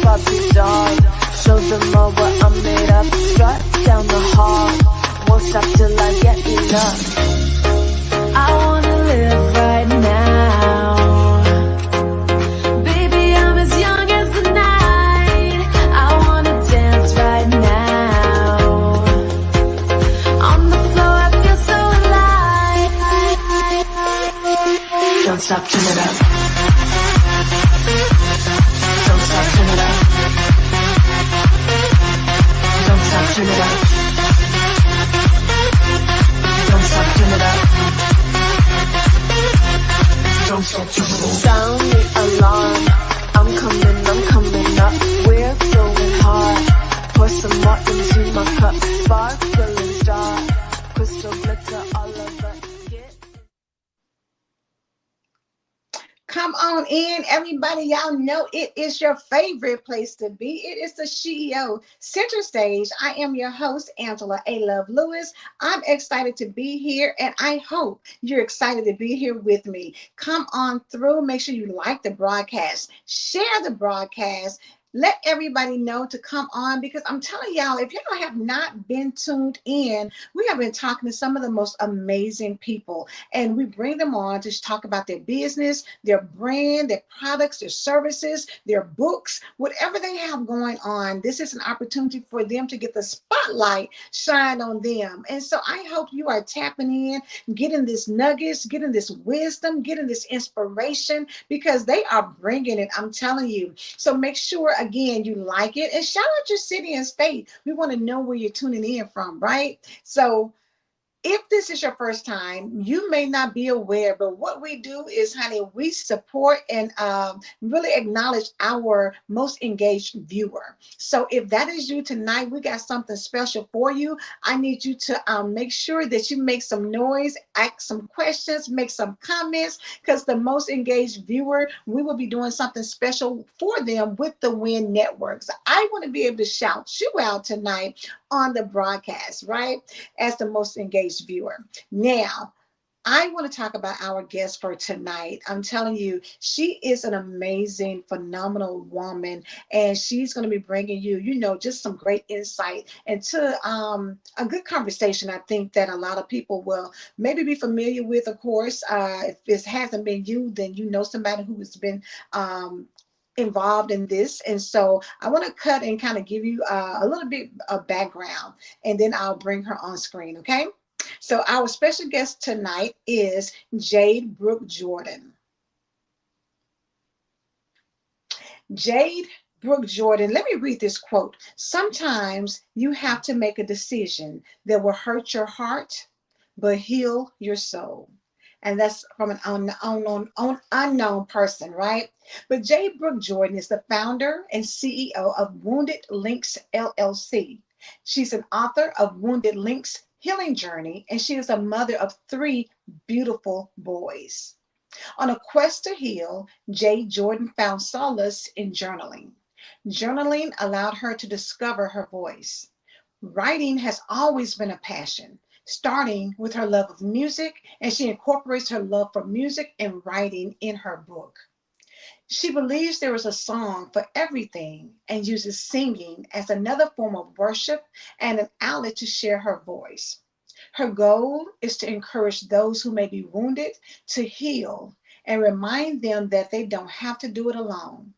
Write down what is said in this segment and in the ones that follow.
puppy dog. Show them all what I'm made of. Strut down the hall, won't stop till I get enough. I wanna live right now. Baby, I'm as young as the night. I wanna dance right now. On the floor, I feel so alive. Don't stop, turn it up. Don't stop, turn it up. Don't stop, turn it up. Don't stop, turn it up. Don't stop, turn it up. Sound the alarm. I'm coming up. We're going hard. Pour some more into my cup. Sparkling star. Crystal glitter all over. Come on in, everybody. Y'all know it is your favorite place to be. It is the SheEO Center Stage. I am your host, Angela A. Love Lewis. I'm excited to be here, and I hope you're excited to be here with me. Come on through. Make sure you like the broadcast. Share the broadcast. Let everybody know to come on, because I'm telling y'all, if y'all have not been tuned in, we have been talking to some of the most amazing people, and we bring them on to talk about their business, their brand, their products, their services, their books, whatever they have going on. This is an opportunity for them to get the spotlight shine on them. And so I hope you are tapping in, getting this nuggets, getting this wisdom, getting this inspiration, because they are bringing it. I'm telling you. So make sure, again, you like it, and shout out your city and state. We want to know where you're tuning in from, right? So if this is your first time, you may not be aware, but what we do is, honey, we support and really acknowledge our most engaged viewer. So if that is you tonight, we got something special for you. I need you to make sure that you make some noise, ask some questions, make some comments, because the most engaged viewer, we will be doing something special for them with the WIN Network. So I want to be able to shout you out tonight on the broadcast, right, as the most engaged viewer. Now, I want to talk about our guest for tonight. I'm telling you, she is an amazing, phenomenal woman, and she's going to be bringing you, just some great insight into a good conversation. I think that a lot of people will maybe be familiar with, of course. If this hasn't been you, then you know somebody who has been involved in this. And so I want to cut and kind of give you a little bit of background, and then I'll bring her on screen. Okay. So our special guest tonight is JADE Brooke Jordan. JADE Brooke Jordan, let me read this quote. Sometimes you have to make a decision that will hurt your heart, but heal your soul. And that's from an unknown person, right? But JADE Brooke Jordan is the founder and CEO of Wounded Links LLC. She's an author of Wounded Links Healing Journey, and she is a mother of 3 beautiful boys. On a quest to heal, JADE Jordan found solace in journaling. Journaling allowed her to discover her voice. Writing has always been a passion, starting with her love of music, and she incorporates her love for music and writing in her book. She believes there is a song for everything and uses singing as another form of worship and an outlet to share her voice. Her goal is to encourage those who may be wounded to heal and remind them that they don't have to do it alone.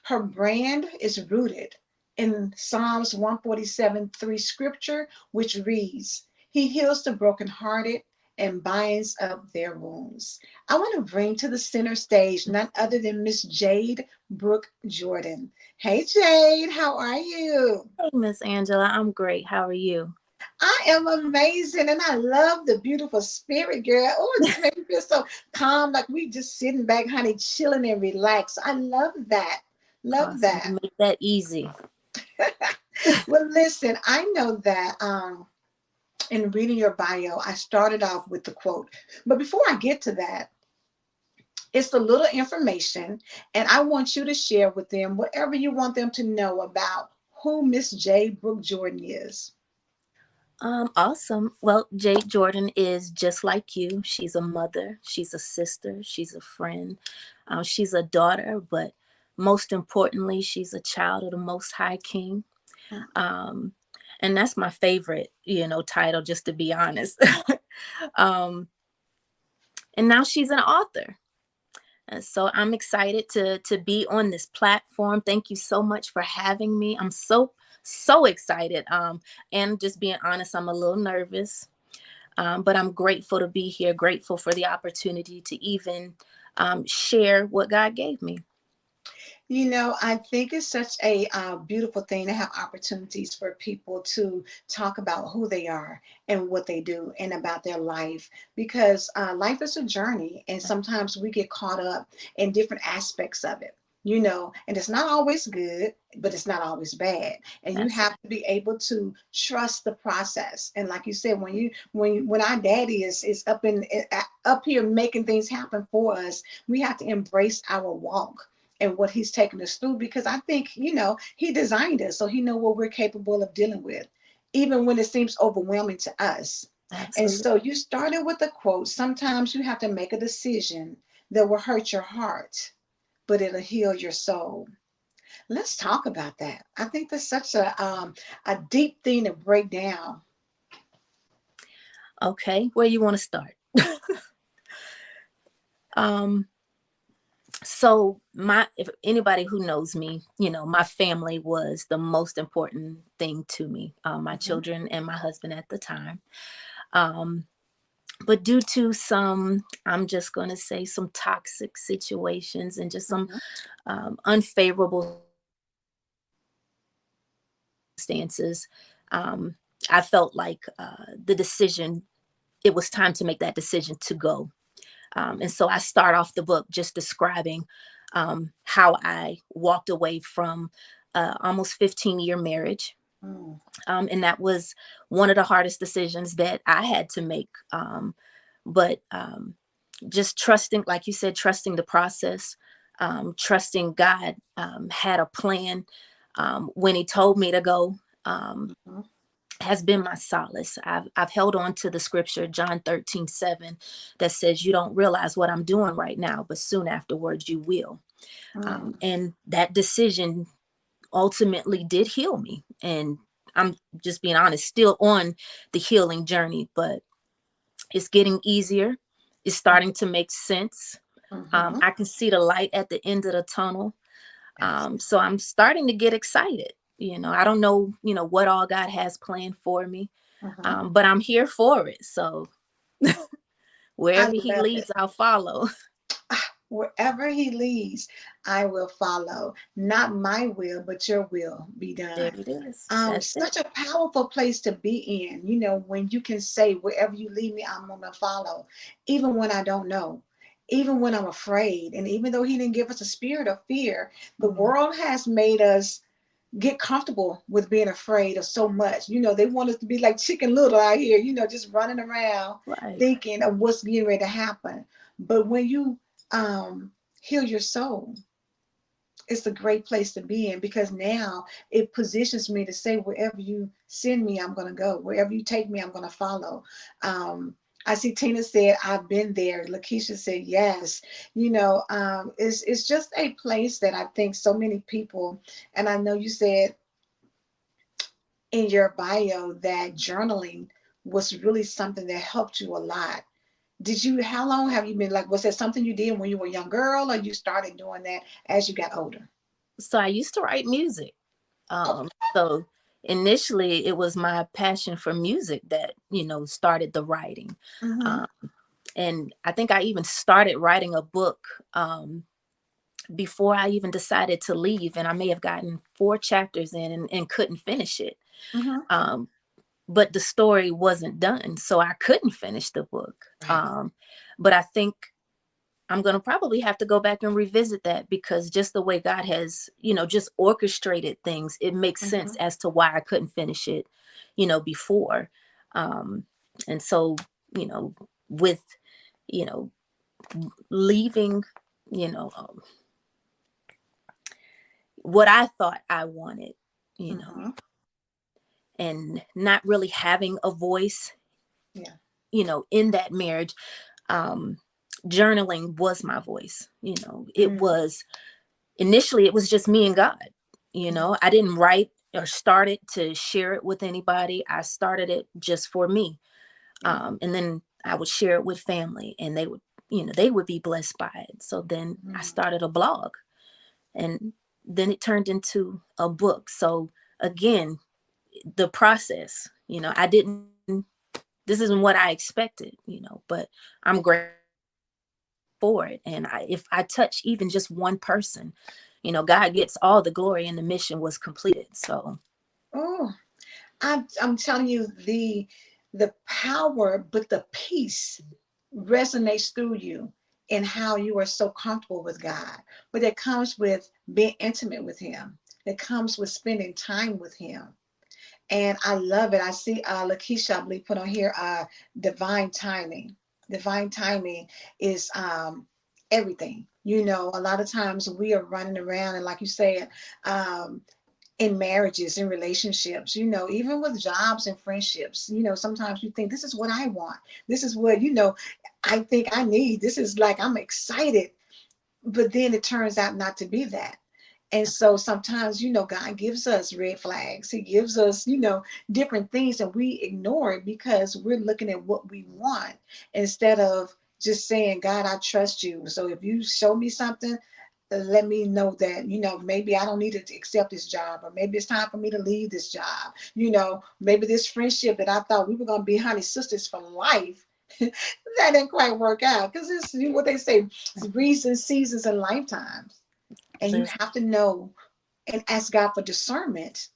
Her brand is rooted in Psalms 147:3 scripture, which reads, "He heals the brokenhearted and binds up their wounds." I want to bring to the center stage none other than Miss JADE Brooke Jordan. Hey, JADE, how are you? Hey, Miss Angela, I'm great. How are you? I am amazing, and I love the beautiful spirit, girl. Oh, it just makes me feel so calm, like we just sitting back, honey, chilling and relaxed. I love that. Love Awesome. that. You make that easy. Well, listen, I know that in reading your bio, I started off with the quote. But before I get to that, it's a little information, and I want you to share with them whatever you want them to know about who Miss JADE Brooke Jordan is. Awesome. Well, JADE Jordan is just like you. She's a mother. She's a sister. She's a friend. She's a daughter. But most importantly, she's a child of the Most High King. Um, and that's my favorite, title, just to be honest. um, and now she's an author. And so I'm excited to be on this platform. Thank you so much for having me. I'm so excited. And just being honest, I'm a little nervous, but I'm grateful to be here. Grateful for the opportunity to even share what God gave me. I think it's such a beautiful thing to have opportunities for people to talk about who they are and what they do and about their life, because life is a journey, and sometimes we get caught up in different aspects of it. And it's not always good, but it's not always bad. And you That's have to be able to trust the process. And like you said, when our daddy is up here making things happen for us, we have to embrace our walk and what he's taken us through, because I think, he designed us, so he know what we're capable of dealing with, even when it seems overwhelming to us. And absolutely so you started with a quote: sometimes you have to make a decision that will hurt your heart, but it'll heal your soul. Let's talk about that. I think that's such a deep thing to break down. okay. Where you want to start? um, so if anybody who knows me, my family was the most important thing to me. My Mhm, children and my husband at the time. Um, but due to I'm just going to say, some toxic situations and just some mhm, unfavorable stances, um, I felt like it was time to make that decision to go. And so I start off the book just describing how I walked away from almost 15-year marriage. mm, And that was one of the hardest decisions that I had to make. But just trusting, like you said, trusting the process, trusting God had a plan when He told me to go. mhm. Has been my solace. I've held on to the scripture, John 13:7, that says, "You don't realize what I'm doing right now, but soon afterwards you will." Mm, And that decision ultimately did heal me. And I'm just being honest, still on the healing journey, but it's getting easier. It's starting to make sense. mhm. I can see the light at the end of the tunnel. Yes. So I'm starting to get excited. I don't know, what all God has planned for me, Mhm. but I'm here for it. So I wherever He love it. leads, I'll follow. Wherever he leads, I will follow. Not my will, but your will be There done. it is. That's it. Such a powerful place to be in, when you can say, wherever you lead me, I'm going to follow, even when I don't know, even when I'm afraid. And even though he didn't give us a spirit of fear, the Mm, world has made us get comfortable with being afraid of so much. They want us to be like Chicken Little out here, just running around right. thinking of what's getting ready to happen. But when you um, heal your soul, it's a great place to be in, because now it positions me to say, wherever you send me, I'm going to go. Wherever you take me, I'm going to follow. I see Tina said, I've been there. Lakeisha said, yes. It's just a place that I think so many people, and I know you said in your bio that journaling was really something that helped you a lot. How long have you been, like, was that something you did when you were a young girl, or you started doing that as you got older? So I used to write music. Oh, So initially it was my passion for music that, started the writing. mm-hmm, Um, and I think I even started writing a book before I even decided to leave. And I may have gotten 4 chapters in and couldn't finish it. mm-hmm. Um, but the story wasn't done, so I couldn't finish the book. Right. But I think I'm going to probably have to go back and revisit that, because just the way God has, just orchestrated things, it makes Mm-hmm, sense as to why I couldn't finish it, before. Um, and so, you know, with, you know, leaving, you know, um, what I thought I wanted, you know, mm-hmm. and not really having a voice, Yeah. in that marriage. um, Journaling was my voice. It Mm, was initially it was just me and God. I didn't write or start it to share it with anybody. I started it just for me. And then I would share it with family, and they would be blessed by it. So then I started a blog, and then it turned into a book. So again, the process, this isn't what I expected, but I'm grateful for it. And if I touch even just one person, God gets all the glory, and the mission was completed. So, Oh, I'm telling you, the power, but the peace resonates through you and how you are so comfortable with God. But it comes with being intimate with Him. It comes with spending time with Him. And I love it. I see Lakeisha, I believe, put on here divine timing. Divine timing is everything. A lot of times we are running around, and like you said, in marriages, in relationships, even with jobs and friendships, sometimes you think this is what I want. This is what, I think I need. This is like, I'm excited. But then it turns out not to be that. And so sometimes, God gives us red flags. He gives us, different things, and we ignore it because we're looking at what we want instead of just saying, God, I trust you. So if you show me something, let me know that, maybe I don't need to accept this job, or maybe it's time for me to leave this job. Maybe this friendship that I thought we were going to be honey sisters for life, that didn't quite work out, because it's what they say, reasons, seasons, and lifetimes. And you have to know and ask God for discernment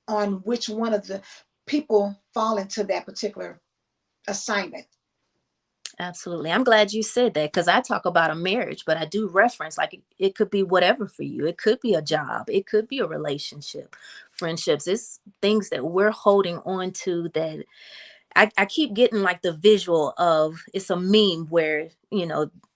on which one of the people fall into that particular assignment. absolutely. I'm glad you said that, because I talk about a marriage, but I do reference like it could be whatever for you. It could be a job. It could be a relationship, friendships. It's things that we're holding on to that I keep getting like the visual of, it's a meme where,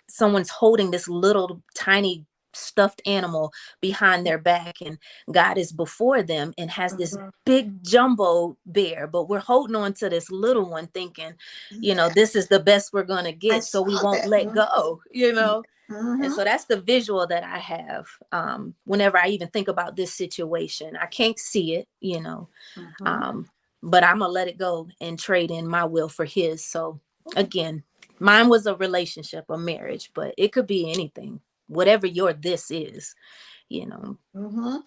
someone's holding this little tiny stuffed animal behind their back, and God is before them and has this big jumbo bear, but we're holding on to this little one thinking, Yeah, this is the best we're going to I get. So we saw won't that. let go, And Mm-hmm. so that's the visual that I have whenever I even think about this situation. I can't see it, Mm-hmm. um, but I'm gonna let it go and trade in my will for his. So again, mine was a relationship, a marriage, but it could be anything, whatever your this is. Mm-hmm.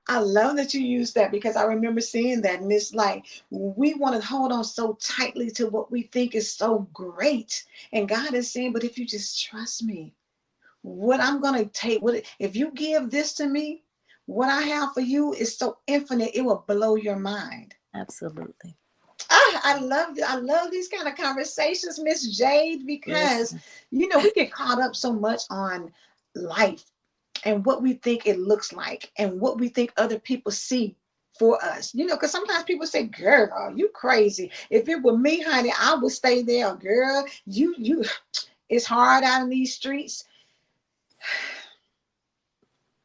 I love that you use that, because I remember seeing that, and it's like we want to hold on so tightly to what we think is so great, and God is saying, but if you just trust me, what I'm going to take, what if you give this to me, what I have for you is so infinite, it will blow your mind. Absolutely. I love these kind of conversations, Miss Jade, because Listen, we get caught up so much on life and what we think it looks like and what we think other people see for us. Because sometimes people say, girl, you crazy. If it were me, honey, I would stay there. Girl, you it's hard out in these streets.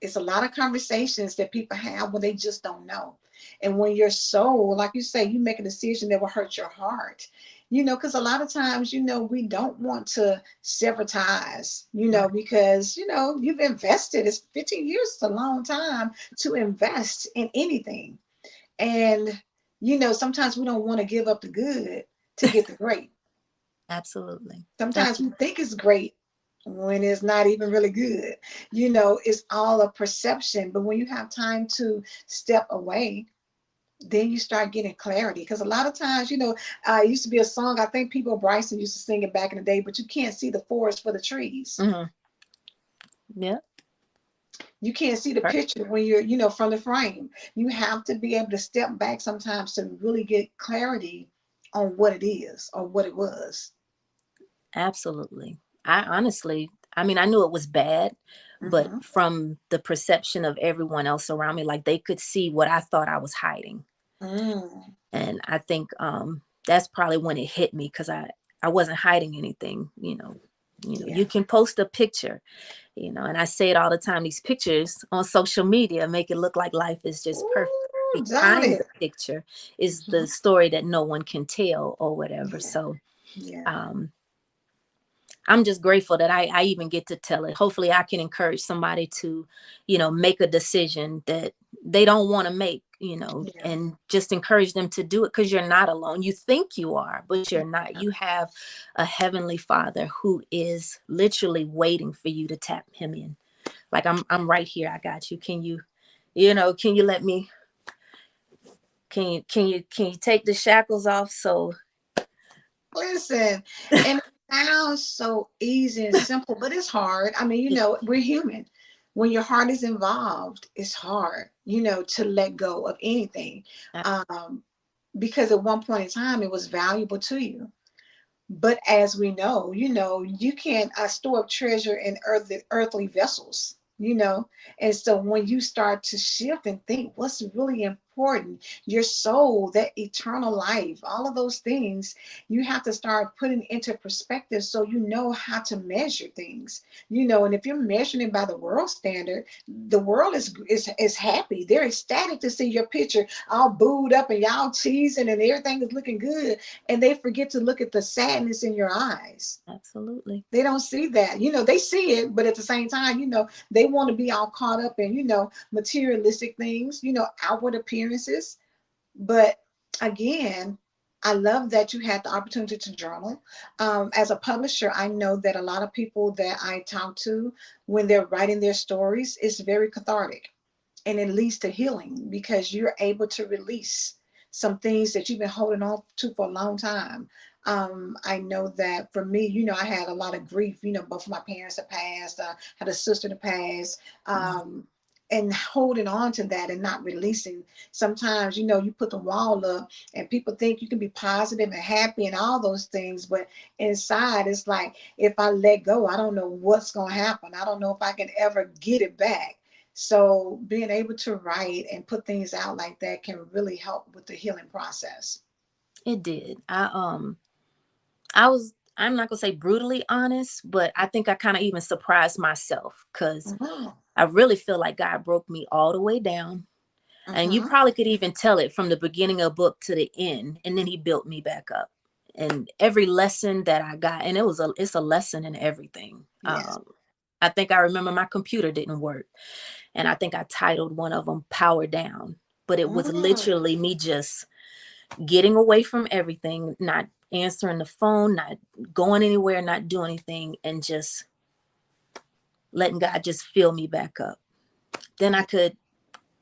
It's a lot of conversations that people have when they just don't know. And when your soul, like you say, you make a decision that will hurt your heart, because a lot of times, we don't want to sever ties, right. because, you've invested. It's 15 years, it's a long time to invest in anything. And, sometimes we don't want to give up the good to get the great. Absolutely. Sometimes we think it's great when it's not even really good. It's all a perception. But when you have time to step away, then you start getting clarity. Because a lot of times, it used to be a song, I think People Bryson used to sing it back in the day, but you can't see the forest for the trees. Mm-hmm. Yeah. You can't see the picture when you're, from the frame. You have to be able to step back sometimes to really get clarity on what it is or what it was. Absolutely. I honestly, I mean, I knew it was bad, but Mm-hmm. from the perception of everyone else around me, like they could see what I thought I was hiding. Mm. And I think that's probably when it hit me, because I wasn't hiding anything. Yeah. You can post a picture, and I say it all the time, these pictures on social media make it look like life is just perfect. Ooh, got Behind it. the picture is Mm-hmm. the story that no one can tell or whatever. Yeah. So Yeah. um I'm just grateful that I even get to tell it. Hopefully I can encourage somebody to, make a decision that they don't want to make, Yeah. and just encourage them to do it, because you're not alone. You think you are, but you're not. You have a heavenly Father who is literally waiting for you to tap him in. Like, I'm right here. I got you. Can you, can you let me, can you take the shackles off? So Listen, and it sounds so easy and simple, but it's hard. I mean, we're human. When your heart is involved, it's hard, to let go of anything. Um, because at one point in time, it was valuable to you. But as we know, you can't store up treasure in earthly vessels, And so when you start to shift and think what's really important, your soul, that eternal life, all of those things, you have to start putting into perspective so you know how to measure things, and if you're measuring it by the world standard, the world is happy. They're ecstatic to see your picture all booed up and y'all cheesing and everything is looking good, and they forget to look at the sadness in your eyes. absolutely. They don't see that. They see it, but at the same time, they want to be all caught up in, materialistic things, outward appearances. But again, I love that you had the opportunity to journal. As a publisher, I know that a lot of people that I talk to, when they're writing their stories, it's very cathartic, and it leads to healing because you're able to release some things that you've been holding on to for a long time. I know that for me, I had a lot of grief. Both of my parents had passed. Had a sister that passed. And holding on to that and not releasing. Sometimes, you put the wall up and people think you can be positive and happy and all those things, but inside it's like, if I let go, I don't know what's going to happen. I don't know if I can ever get it back. So being able to write and put things out like that can really help with the healing process. It did. I'm not gonna say brutally honest, but I think I kind of even surprised myself, because Mhm. I really feel like God broke me all the way down. And you Mhm. probably could even tell it from the beginning of the book to the end. And then he built me back up. And every lesson that I got, and it's a lesson in everything. Yes. I think I remember my computer didn't work. And I think I titled one of them Power Down. But it was Mm. literally me just getting away from everything, not answering the phone, not going anywhere, not doing anything, and just letting God just fill me back up. Then I could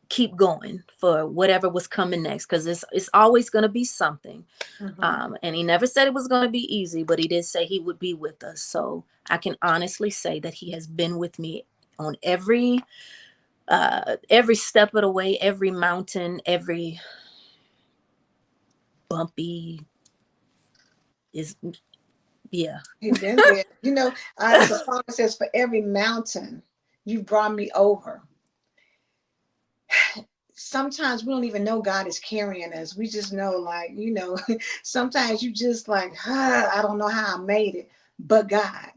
keep going for whatever was coming next, because it's always going to be something. Mhm. And he never said it was going to be easy, but he did say he would be with us. So I can honestly say that he has been with me on every step of the way, every mountain, every bumpy is, yeah. He's been there. The song says, "For every mountain you brought me over." Sometimes we don't even know God is carrying us. We just know, like, sometimes you just like, I don't know how I made it, but God.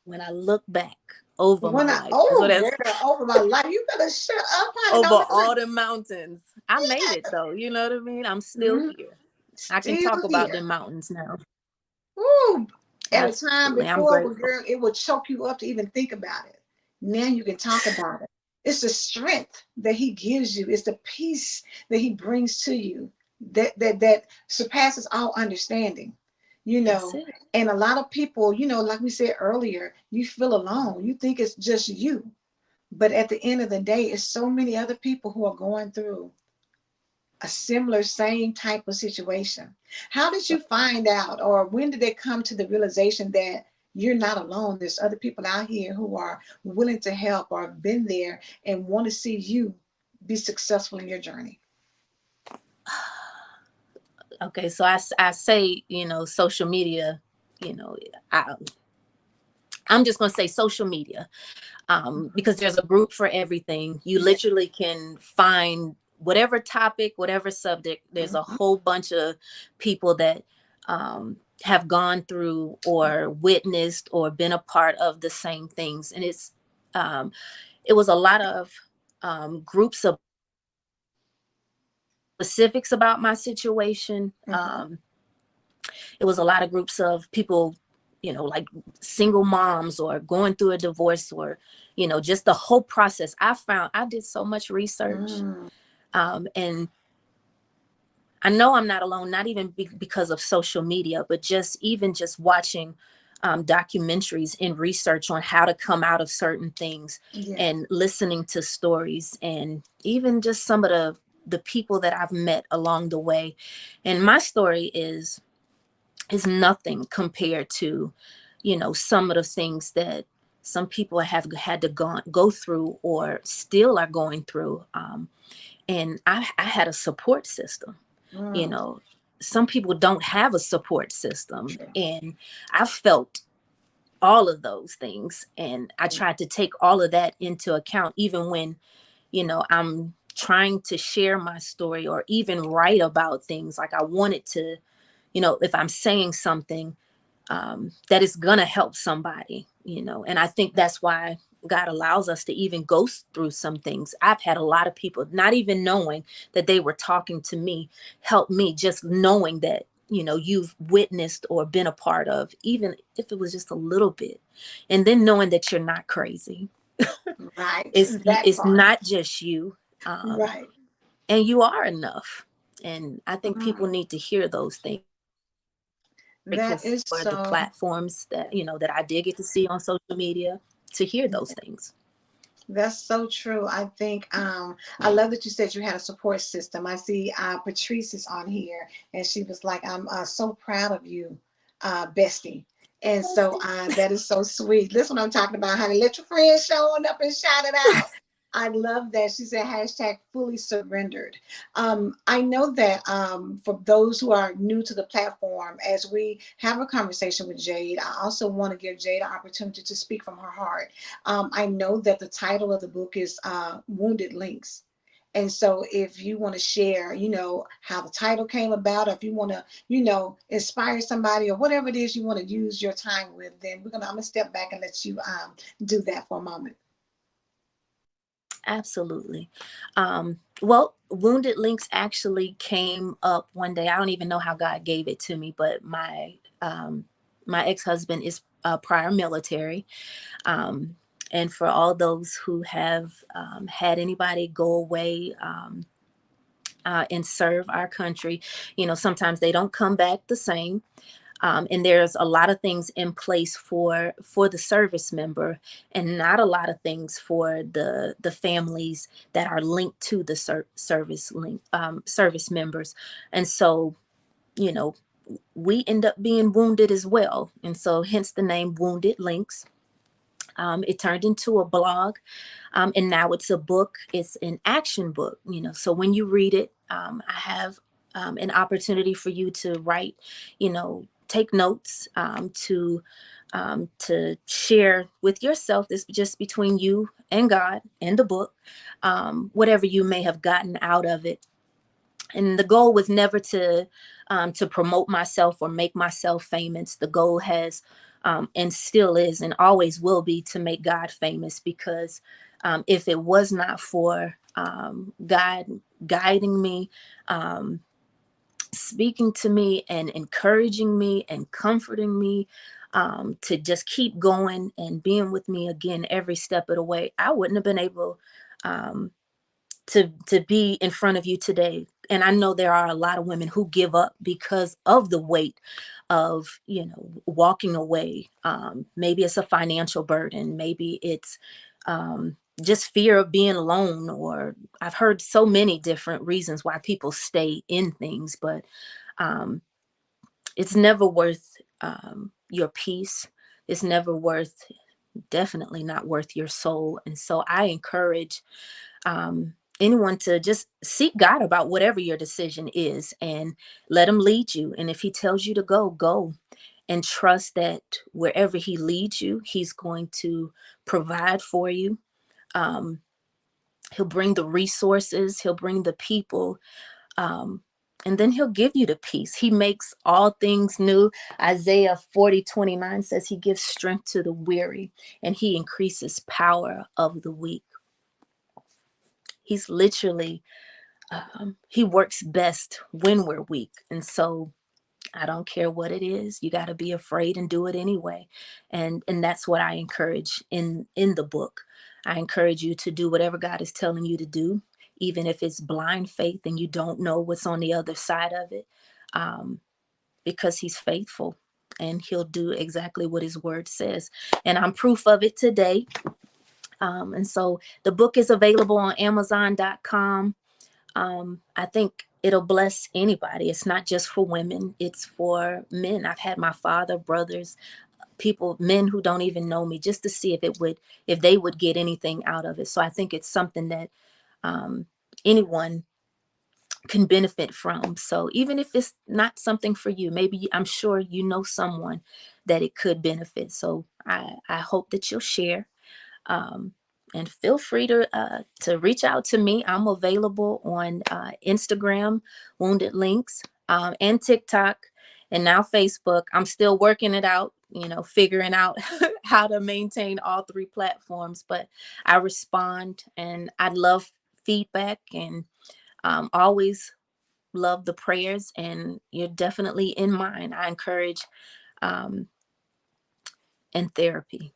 When I look back over my When I, life, that's what oh that's girl, over my life, you better shut up, honey. over Don't let all me. the mountains. I made it though. You know what I mean? I'm still Mhm. here. I can Still talk about the here. mountains now. Woo. At a time Absolutely. I'm before, well, grateful. girl, it would choke you up to even think about it. Now you can talk about it. It's the strength that he gives you. It's the peace that he brings to you that surpasses all understanding. You That's know, it. and a lot of people, like we said earlier, you feel alone. You think it's just you. But at the end of the day, it's so many other people who are going through a similar same type of situation. How did you find out, or when did they come to the realization that you're not alone? There's other people out here who are willing to help or have been there and want to see you be successful in your journey. Okay. So I say, social media, you know, I, I'm just going to say social media, because there's a group for everything. You Yeah. literally can find whatever topic, whatever subject. There's a Mhm. whole bunch of people that have gone through or witnessed or been a part of the same things. And um, it was a lot of groups of specifics about my situation. Mhm. It was a lot of groups of people, like single moms or going through a divorce, or, just the whole process. I did so much research. And I know I'm not alone, not even because of social media, but just watching documentaries and research on how to come out of certain things, and listening to stories, and even just some of the people that I've met along the way. And my story is nothing compared to, some of the things that some people have had to go through or still are going through. And I had a support system. Some people don't have a support system. True. And I felt all of those things. And I tried to take all of that into account, even when, I'm trying to share my story or even write about things. Like I wanted to, if I'm saying something that is going to help somebody, and I think that's why God allows us to even go through some things. I've had a lot of people, not even knowing that they were talking to me, help me, just knowing that, you've witnessed or been a part of, even if it was just a little bit. And then knowing that you're not crazy. Right. That It's part. not just you. Right. And you are enough. And I think people Mm. need to hear those things. Grateful That is for the so. platforms that, that I did get to see on social media, to hear those things. That's so true. I think I love that you said you had a support system. I see Patrice is on here, and she was like, "I'm so proud of you, bestie." And so that is so sweet. This is what I'm talking about, honey. Let your friends showing up and shout it out. I love that. She said hashtag fully surrendered. I know that for those who are new to the platform, as we have a conversation with Jade, I also want to give Jade an opportunity to speak from her heart. I know that the title of the book is Wounded Links. And so if you want to share, how the title came about, or if you want to, inspire somebody or whatever it is you want to use your time with, then I'm going to step back and let you do that for a moment. Absolutely. Well, Wounded Links actually came up one day. I don't even know how God gave it to me, but my ex-husband is prior military. And for all those who have had anybody go away and serve our country, sometimes they don't come back the same. And there's a lot of things in place for the service member, and not a lot of things for the families that are linked to the service members. And so, we end up being wounded as well. And so hence the name Wounded Links. It turned into a blog, and now it's a book. It's an action book, so when you read it, I have an opportunity for you to write, take notes, to share with yourself. This just between you and God and the book, whatever you may have gotten out of it. And the goal was never to promote myself or make myself famous. The goal has and still is and always will be to make God famous, because if it was not for God guiding me, speaking to me and encouraging me and comforting me, to just keep going and being with me again every step of the way, I wouldn't have been able to be in front of you today. And I know there are a lot of women who give up because of the weight of, walking away. Maybe it's a financial burden. Maybe it's just fear of being alone, or I've heard so many different reasons why people stay in things, but it's never worth your peace. It's never worth, definitely not worth your soul. And so I encourage anyone to just seek God about whatever your decision is, and let him lead you. And if he tells you to go, go, and trust that wherever he leads you, he's going to provide for you. Um, he'll bring the resources, he'll bring the people, and then he'll give you the peace. He makes all things new. Isaiah 40:29 says he gives strength to the weary, and he increases power of the weak. He's literally, he works best when we're weak. And so I don't care what it is. You got to be afraid and do it anyway. And that's what I encourage in the book. I encourage you to do whatever God is telling you to do, even if it's blind faith and you don't know what's on the other side of it, because he's faithful and he'll do exactly what his word says. And I'm proof of it today. And so the book is available on Amazon.com. I think it'll bless anybody. It's not just for women, it's for men. I've had my father, brothers, people, men who don't even know me, just to see if they would get anything out of it. So I think it's something that anyone can benefit from. So even if it's not something for you, maybe I'm sure you know someone that it could benefit. So I hope that you'll share. And feel free to reach out to me. I'm available on Instagram, Wounded Links, and TikTok, and now Facebook. I'm still working it out, figuring out how to maintain all three platforms, but I respond and I love feedback and always love the prayers, and you're definitely in mine. I encourage in therapy.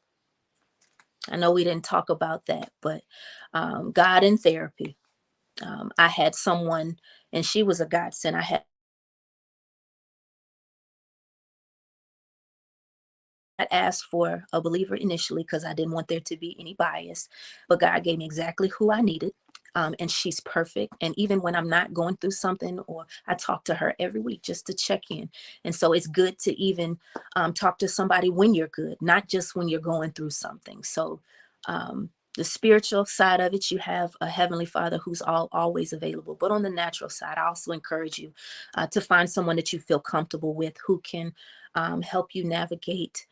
I know we didn't talk about that, but God in therapy. I had someone, and she was a godsend. I had asked for a believer initially because I didn't want there to be any bias, but God gave me exactly who I needed. And she's perfect. And even when I'm not going through something, or I talk to her every week just to check in. And so it's good to even talk to somebody when you're good, not just when you're going through something. So the spiritual side of it, you have a Heavenly Father who's always available. But on the natural side, I also encourage you to find someone that you feel comfortable with who can help you navigate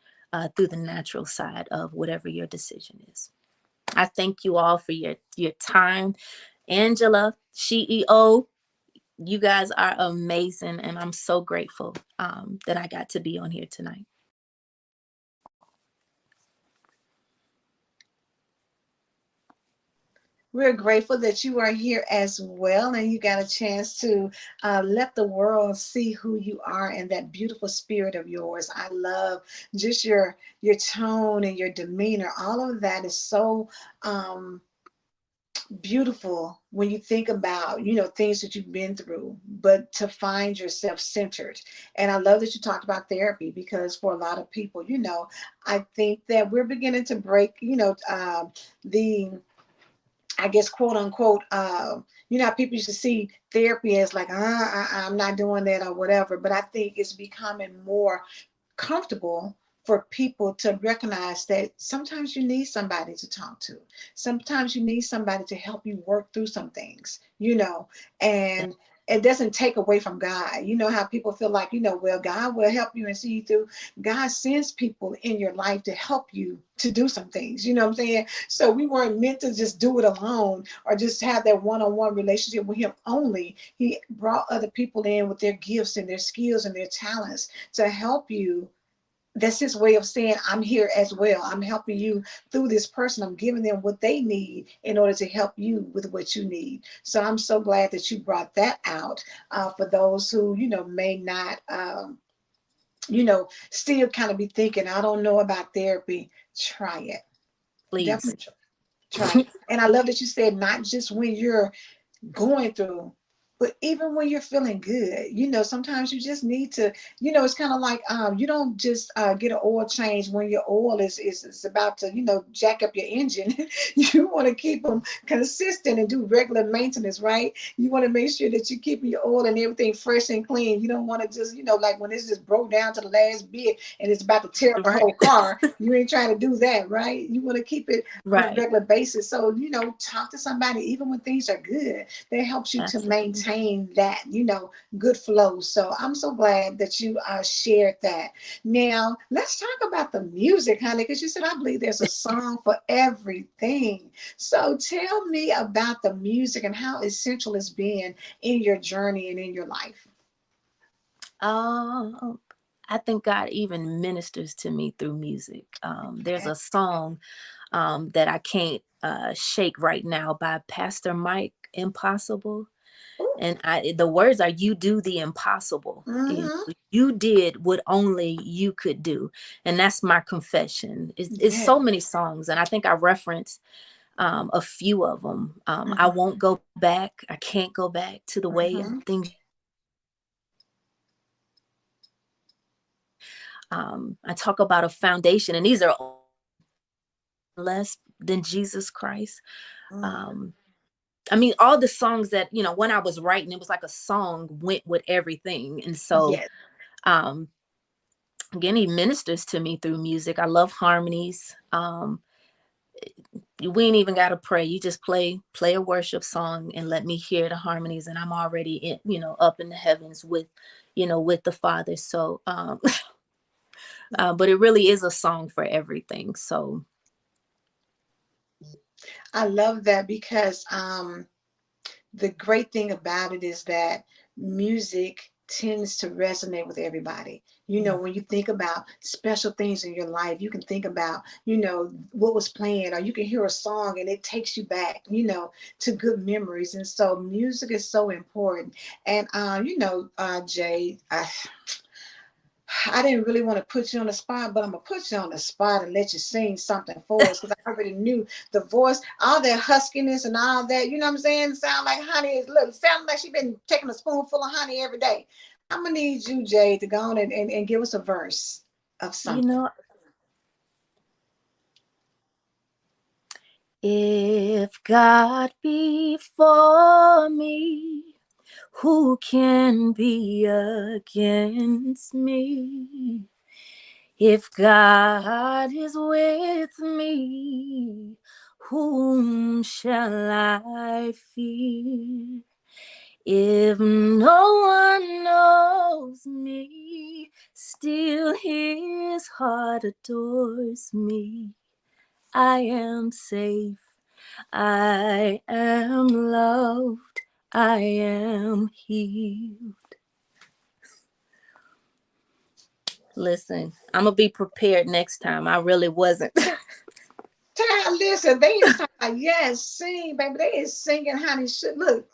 through the natural side of whatever your decision is. I thank you all for your time. Angela, SheEO, you guys are amazing, and I'm so grateful that I got to be on here tonight. We're grateful that you are here as well, and you got a chance to let the world see who you are and that beautiful spirit of yours. I love just your tone and your demeanor. All of that is so beautiful when you think about things that you've been through, but to find yourself centered. And I love that you talked about therapy, because for a lot of people, I think that we're beginning to break the, I guess, quote unquote, how people used to see therapy as like, I'm not doing that or whatever. But I think it's becoming more comfortable for people to recognize that sometimes you need somebody to talk to. Sometimes you need somebody to help you work through some things, and it doesn't take away from God. You know how people feel like, well, God will help you and see you through. God sends people in your life to help you to do some things. You know what I'm saying? So we weren't meant to just do it alone or just have that one-on-one relationship with him only. He brought other people in with their gifts and their skills and their talents to help you. That's his way of saying, I'm here as well. I'm helping you through this person. I'm giving them what they need in order to help you with what you need. So I'm so glad that you brought that out for those who, may not, still kind of be thinking, I don't know about therapy. Try it. Please. Definitely try it. And I love that you said not just when you're going through, but even when you're feeling good, sometimes you just need to, it's kind of like you don't just get an oil change when your oil is about to, jack up your engine. You want to keep them consistent and do regular maintenance, right? You want to make sure that you keep your oil and everything fresh and clean. You don't want to just, like when it's just broke down to the last bit and it's about to tear up the Right. whole car, you ain't trying to do that, right? You want to keep it on a Right. regular basis. So, talk to somebody even when things are good. That helps you to Absolutely. maintain that, good flow. So I'm so glad that you shared that. Now, let's talk about the music, honey, because you said, I believe there's a song for everything. So tell me about the music and how essential it's been in your journey and in your life. I think God even ministers to me through music. There's Okay. a song that I can't shake right now by Pastor Mike Impossible. Ooh, And the words are, you do the impossible. Mm-hmm. You did what only you could do. And that's my confession. It's Yeah. so many songs. And I think I referenced a few of them. I Mm-hmm. won't go back. I can't go back to the way Mm-hmm. things. I talk about a foundation, and these are less than Jesus Christ. Mm. Um, I mean, all the songs that, when I was writing, it was like a song went with everything. And so, Yes. um, again, he ministers to me through music. I love harmonies. We ain't even got to pray. You just play a worship song and let me hear the harmonies. And I'm already up in the heavens with the Father. So, but it really is a song for everything. So I love that because the great thing about it is that music tends to resonate with everybody. You know, when you think about special things in your life, you can think about, what was playing, or you can hear a song and it takes you back, to good memories. And so music is so important. And, Jay, I didn't really want to put you on the spot, but I'm gonna put you on the spot and let you sing something for us because I already knew the voice, all that huskiness and all that. You know what I'm saying? Sound like honey. Look, sound like she been taking a spoonful of honey every day. I'm gonna need you, Jay, to go on and give us a verse of you something. know, if God be for me, who can be against me? If God is with me, whom shall I fear? If no one knows me, still his heart adores me. I am safe, I am loved, I am healed. Listen, I'm gonna be prepared next time. I really wasn't. Child, listen, they is talking about, yes, sing, baby. They is singing, honey. Look,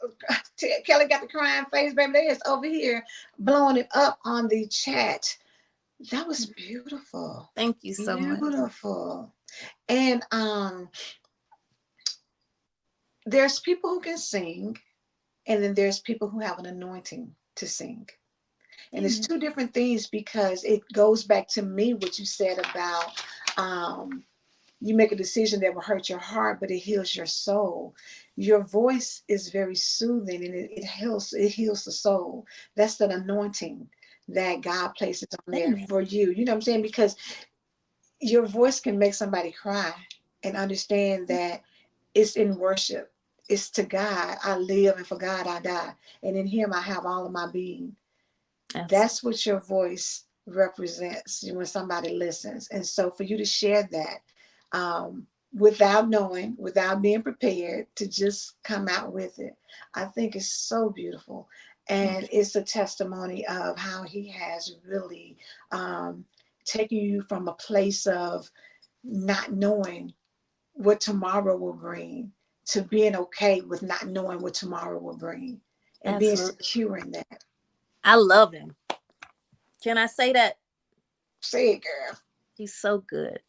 Kelly got the crying face, baby. They is over here blowing it up on the chat. That was beautiful. Thank you so much. Beautiful. And there's people who can sing, and then there's people who have an anointing to sing. And it's Amen. two different things because it goes back to me what you said about you make a decision that will hurt your heart, but it heals your soul. Your voice is very soothing and it heals the soul. That's that anointing that God places on there Amen. for you. You know what I'm saying? Because your voice can make somebody cry and understand that it's in worship. It's to God I live and for God I die. And in him I have all of my being. Absolutely. That's what your voice represents when somebody listens. And so for you to share that without knowing, without being prepared, to just come out with it, I think is so beautiful. And Thank it's a testimony of how he has really taken you from a place of not knowing what tomorrow will bring to being okay with not knowing what tomorrow will bring you. and being Absolutely. secure in that. I love him. Can I say that? Say it, girl. He's so good.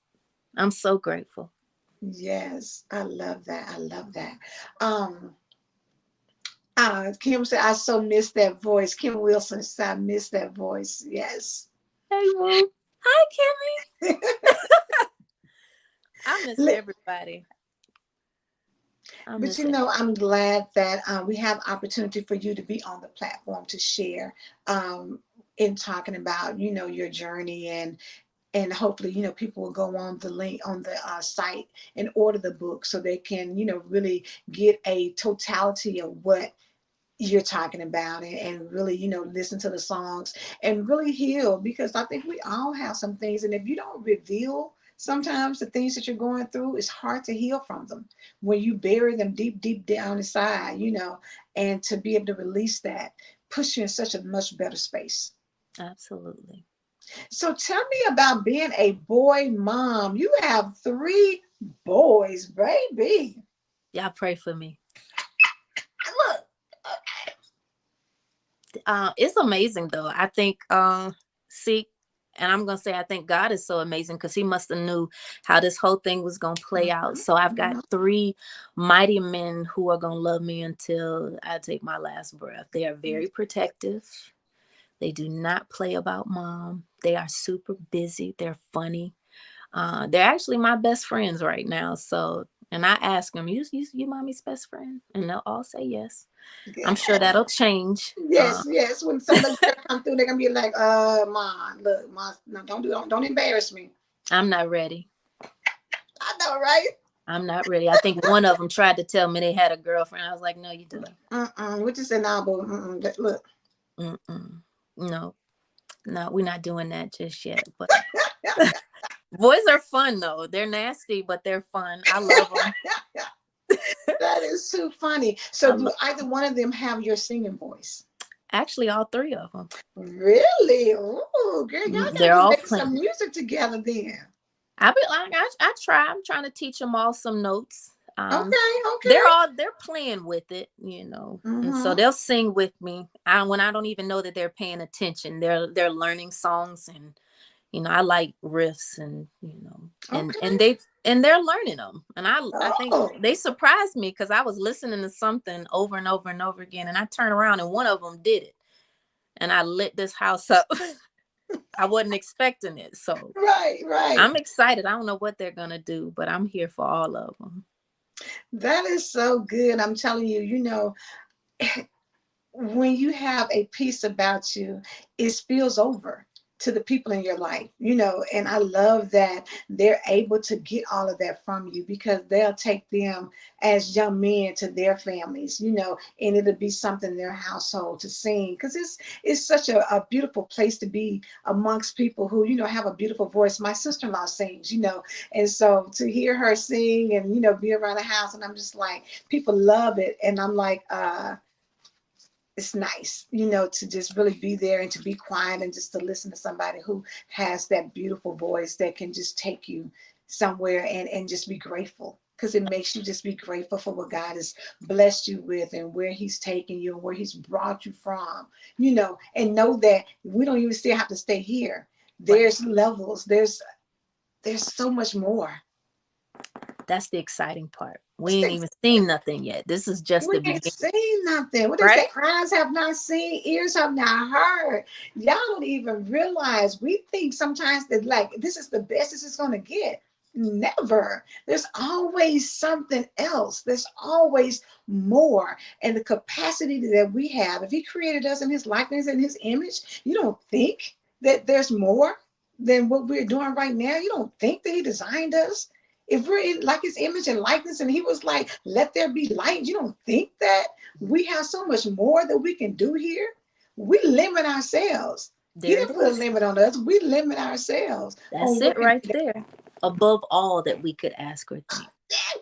I'm so grateful. Yes, I love that. I love that. Um, Kim said, I so miss that voice. Kim Wilson said, I miss that voice. Yes. Hey, Moo. Hi, Kimmy. I miss everybody. I But miss it. I'm glad that we have opportunity for you to be on the platform to share um, in talking about, your journey and hopefully, people will go on the link on the site and order the book so they can, really get a totality of what you're talking about and really, listen to the songs and really heal because I think we all have some things. And if you don't reveal sometimes the things that you're going through, it's hard to heal from them when you bury them deep, deep down inside, and to be able to release that puts you in such a much better space. Absolutely. So tell me about being a boy mom. You have three boys, baby. Y'all pray for me. Look, okay. It's amazing though. I think see, and I'm gonna say I think God is so amazing because he must have knew how this whole thing was gonna play out. So I've got 3 mighty men who are gonna love me until I take my last breath. They are very protective. They do not play about mom. They are super busy. They're funny. They're actually my best friends right now. So, and I ask them, you mommy's best friend? And they'll all say yes. I'm sure that'll change. Yes, yes. When some little girl come through, they're gonna be like, Mom, look, Mom, no, don't embarrass me. I'm not ready. I know, right? I'm not ready. I think one of them tried to tell me they had a girlfriend. I was like, no, you don't. What you say now, boo? Look. No, we're not doing that just yet. But boys are fun though. They're nasty, but they're fun. I love them. That is too funny. So do either one of them have your singing voice? Actually, all 3 of them. Really? Oh, girl, y'all They're gotta all make playing some music together then. I try. I'm trying to teach them all some notes. Okay. They're playing with it, and so they'll sing with me. When I don't even know that they're paying attention, they're learning songs, and I like riffs, and and they're learning them, and I think they surprised me because I was listening to something over and over and over again, and I turned around and one of them did it, and I lit this house up. I wasn't expecting it, so right. I'm excited. I don't know what they're gonna do, but I'm here for all of them. That is so good. I'm telling you, when you have a piece about you, it spills over to the people in your life, and I love that they're able to get all of that from you because they'll take them as young men to their families, and it'll be something in their household to sing because it's such a beautiful place to be amongst people who, have a beautiful voice. My sister-in-law sings, and so to hear her sing and, be around the house, and I'm just like, people love it. And I'm like, it's nice, to just really be there and to be quiet and just to listen to somebody who has that beautiful voice that can just take you somewhere and just be grateful because it makes you just be grateful for what God has blessed you with and where he's taken you and where he's brought you from, and know that we don't even still have to stay here. There's levels. There's so much more. That's the exciting part. We ain't even seen nothing yet. This is just the beginning. We ain't seen nothing. What they say, eyes have not seen, ears have not heard. Y'all don't even realize. We think sometimes that like this is the best this is gonna get. Never. There's always something else. There's always more. And the capacity that we have, if he created us in his likeness and his image, you don't think that there's more than what we're doing right now? You don't think that he designed us? If we're in like his image and likeness, and he was like, let there be light, you don't think that we have so much more that we can do here? We limit ourselves. He didn't put a limit on us. We limit ourselves. That's it right there. Above all that we could ask or think.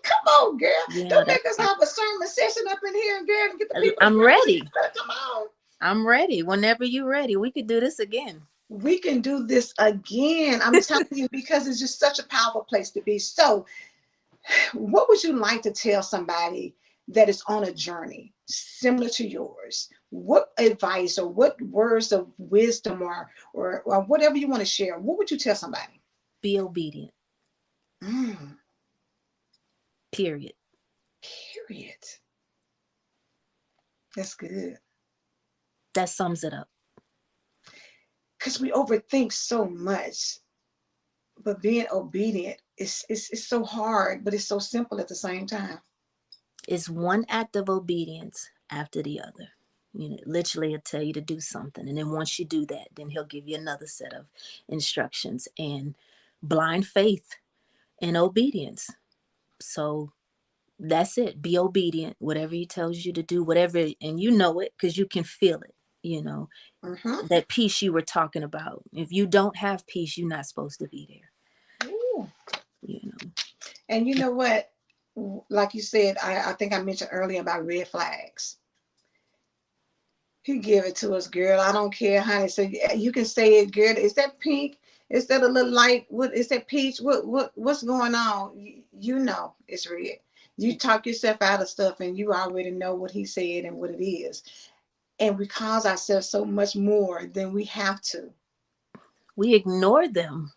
Come on, girl. Don't make us have a sermon session up in here, girl, and get the people. I'm ready. Come on. I'm ready. Whenever you're ready, we could do this again. We can do this again. I'm telling you, because it's just such a powerful place to be. So what would you like to tell somebody that is on a journey similar to yours? What advice or what words of wisdom or whatever you want to share, what would you tell somebody? Be obedient. Period. That's good. That sums it up. Because we overthink so much, but being obedient is so hard, but it's so simple at the same time. It's one act of obedience after the other. Literally he'll tell you to do something, and then once you do that, then he'll give you another set of instructions. And blind faith and obedience. So that's it. Be obedient. Whatever he tells you to do, whatever, and you know it because you can feel it. That peace you were talking about. If you don't have peace, you're not supposed to be there. Ooh. And you know what? Like you said, I think I mentioned earlier about red flags. He gave it to us, girl. I don't care, honey. So you can say it, girl. Is that pink? Is that a little light? What is that peach? What's going on? You know it's red. You talk yourself out of stuff and you already know what he said and what it is. and we cause ourselves so much more than we have to. We ignore them.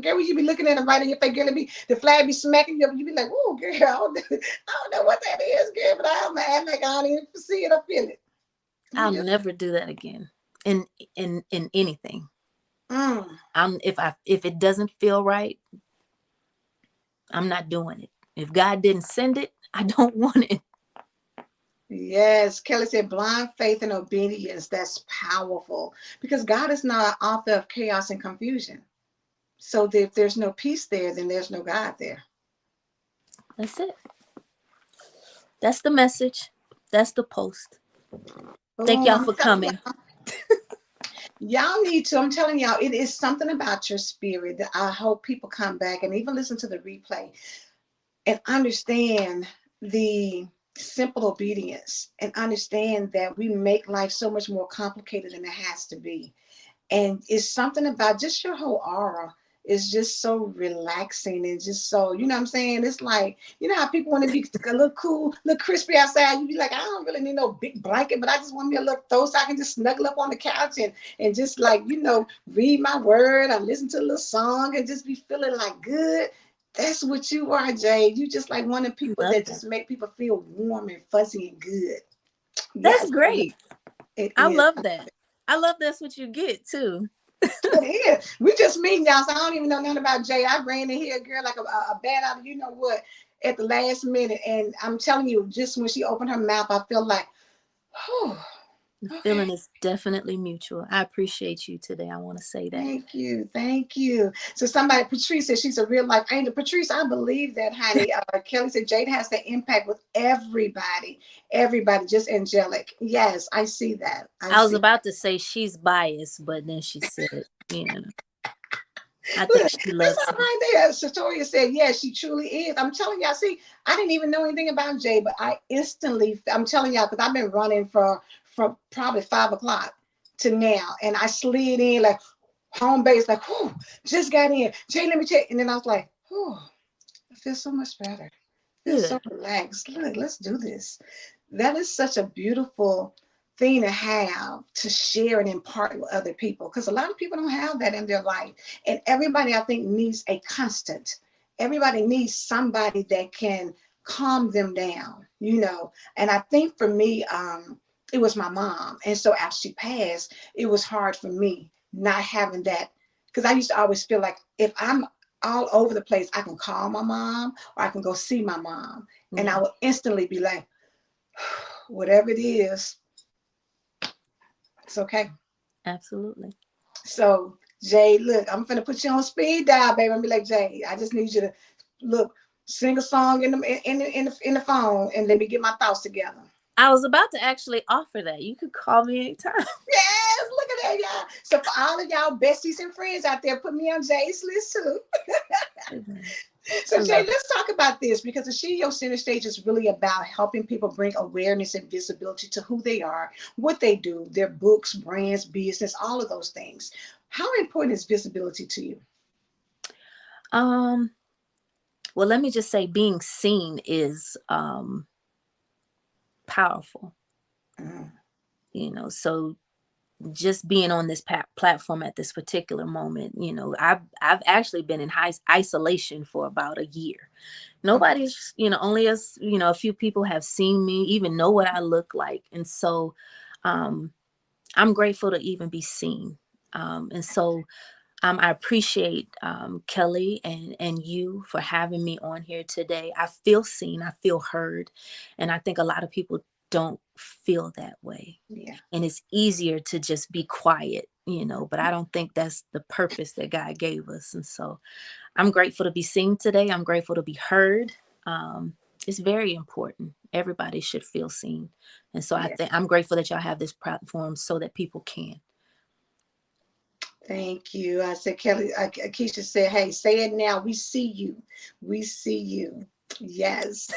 Girl, you be looking at them right in your face, girl, the flag be smacking you up, you be like, oh, girl, I don't know what that is, girl, but I'm gonna act like I don't even see it or feel it. I'll never do that again in anything. If it doesn't feel right, I'm not doing it. If God didn't send it, I don't want it. Yes, Kelly said blind faith and obedience. That's powerful because God is not an author of chaos and confusion. So if there's no peace there, then there's no God there. That's it. That's the message. That's the post. Thank y'all for coming. Y'all need to, I'm telling y'all, it is something about your spirit that I hope people come back and even listen to the replay and understand the simple obedience and understand that we make life so much more complicated than it has to be. And it's something about just your whole aura is just so relaxing and just so, you know what I'm saying? It's like, you know how people want to be a little cool, a little crispy outside. You be like, I don't really need no big blanket, but I just want me a little throw so I can just snuggle up on the couch and just like, you know, read my word or listen to a little song and just be feeling like good. That's what you are, Jade. You just like one of the people that just make people feel warm and fuzzy and good. That's Yes, great. I is. love that. I love that's what you get too. It is. We just meeting y'all, so I don't even know nothing about Jay. I ran in here, girl, like a bat out of you know what at the last minute. And I'm telling you, just when she opened her mouth, I feel like, oh, The okay. feeling is definitely mutual. I appreciate you today. I want to say that. Thank you. Thank you. So somebody, Patrice said she's a real life angel. Patrice, I believe that, honey. Kelly said Jade has the impact with everybody. Everybody, just angelic. Yes, I see that. I was about to say she's biased, but then she said, you know, I think Look, she that's loves all it. right there. Satoria said, yes, she truly is. I'm telling y'all, see, I didn't even know anything about Jay, but I instantly, I'm telling y'all, because I've been running from probably 5 o'clock to now. And I slid in like home base, like, whew, just got in. Jay, let me check. And then I was like, whew, I feel so much better. I feel so relaxed. Look, let's do this. That is such a beautiful thing to have to share and impart with other people because a lot of people don't have that in their life. And everybody, I think, needs a constant. Everybody needs somebody that can calm them down, you know. And I think for me, it was my mom. And so after she passed, it was hard for me not having that because I used to always feel like if I'm all over the place, I can call my mom or I can go see my mom. And I would instantly be like, whatever it is, it's okay. Absolutely. So, Jay, look, I'm finna put you on speed dial, baby. I'm be like, Jay, I just need you to look, sing a song in the phone, and let me get my thoughts together. I was about to actually offer that. You could call me anytime. Yes, look at that, y'all. So for all of y'all besties and friends out there, put me on Jay's list too. So Jay, let's talk about this because the SheEO Center Stage is really about helping people bring awareness and visibility to who they are, what they do, their books, brands, business, all of those things. How important is visibility to you? Well, let me just say being seen is powerful. You know, so just being on this platform at this particular moment, you know, I've actually been in high isolation for about a year. Nobody's, you know, only us, you know, a few people have seen me, even know what I look like. And so I'm grateful to even be seen. And so I appreciate Kelly and you for having me on here today. I feel seen, I feel heard, and I think a lot of people don't feel that way. Yeah. And it's easier to just be quiet, you know, but I don't think that's the purpose that God gave us. And so I'm grateful to be seen today. I'm grateful to be heard. It's very important. Everybody should feel seen. And so I'm grateful that y'all have this platform so that people can. Thank you. I said, Kelly, Keisha said, hey, say it now. We see you. We see you. Yes.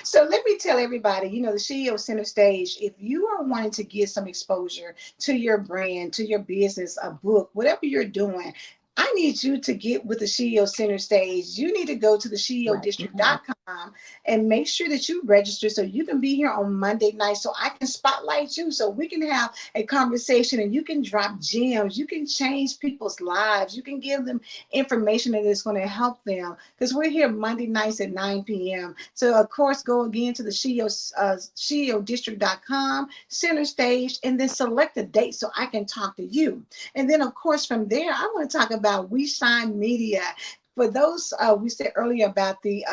So let me tell everybody, you know, the SheEO Center Stage, if you are wanting to get some exposure to your brand, to your business, a book, whatever you're doing, I need you to get with the SheEO Center Stage. You need to go to the Right now. SheEODistrict.com and make sure that you register so you can be here on Monday night so I can spotlight you so we can have a conversation and you can drop gems. You can change people's lives. You can give them information that is going to help them because we're here Monday nights at 9 p.m. So, of course, go again to the SheEODistrict.com, Center Stage, and then select a date so I can talk to you. And then, of course, from there, I want to talk about We Shine Media. For those, we said earlier about the